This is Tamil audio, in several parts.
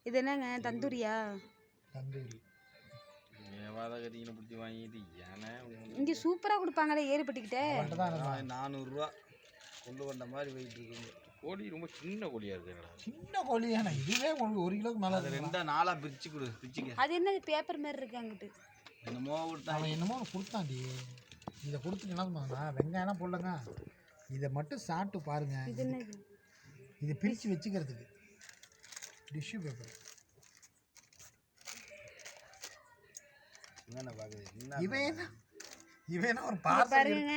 இது என்னங்க தந்தூரியா? தந்தூரி பிடிச்சி வாங்கிட்டு இங்கே சூப்பராக கொடுப்பாங்களே ஏறுபட்டுக்கிட்டே. 400 ரூபா கொண்டு வந்த மாதிரி போயிட்டு இருக்குங்க. கோழி ரொம்ப சின்ன கோழியா இருக்கு. சின்ன கோழி தானே இதுவே. 1 கிலோக்கு மேலே. அது 2-4 பிரிச்சு கொடு. பிரிச்சுக்க. அது என்னது பேப்பர் மாதிரி இருக்கு அங்கிட்டு? என்னமோ கொடுத்தா. அவன் என்னமோ கொடுத்தாண்டி. இதை கொடுத்துட்டு என்ன பண்ணுவாங்க, வெங்காயம் போடலங்க, இதை மட்டும் சாப்பிட்டு பாருங்க. இது என்னது? இதை பிரித்து வச்சுக்கிறதுக்கு டிஷ்யூ பேப்பர். இவன் ஒரு பாருங்க.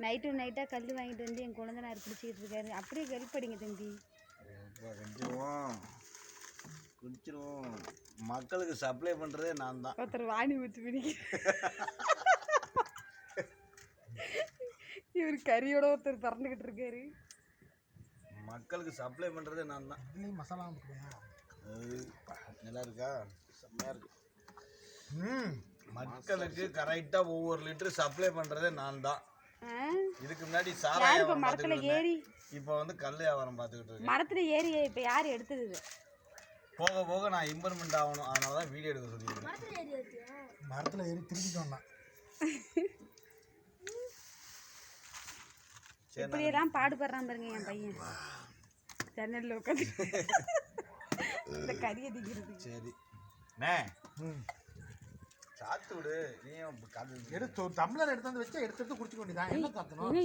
நைட்டாக கல் வாங்கிட்டு வந்து என் குழந்தைனார் பிடிச்சிக்கிட்டு இருக்காரு. அப்படியே கழிப்படிங்க தம்பி. குடிச்சிருவோம். மக்களுக்கு சப்ளை பண்ணுறதே நான் தான். ஒருத்தர் வாணி ஊற்றி பிடிக்க. இவர் கறியோட ஒருத்தர் திறந்துக்கிட்டு இருக்காரு. மக்களுக்கு சப்ளை பண்ணுறதே நான் தான். இதுலேயும் மசாலா நல்லா இருக்கா? செம்மையாக இருக்கு. மக்களுக்கு கரெக்டாக ஒவ்வொரு லிட்டர் சப்ளை பண்ணுறதே நான் தான். இதுக்கு முன்னாடி சாராயம் மரத்துல ஏறி, இப்போ வந்து கல் வியாபாரம் பார்த்துக்கிட்டு இருக்கேன். மரத்துல ஏறி இப்போ யார் எடுத்தது? போக போக நான் இம்ப்ரூவ்மெண்ட் ஆகணும், அதனால தான் வீடியோ எடுக்க சொல்லியிருக்கேன். மரத்தில் ஏறி திரும்பிட்டு வந்தான். இப்படியெல்லாம் பாடுபடுறான் பாருங்க என் பையன். ஜன்னலில் உட்காந்து இந்த கறியை திக்கிறது. சரி சாத்து விடு. நீ எடுத்து டம்ளர் எடுத்து வந்து வச்சா எடுத்து குடிச்சுக்க வேண்டியதான். என்ன காத்தணும்?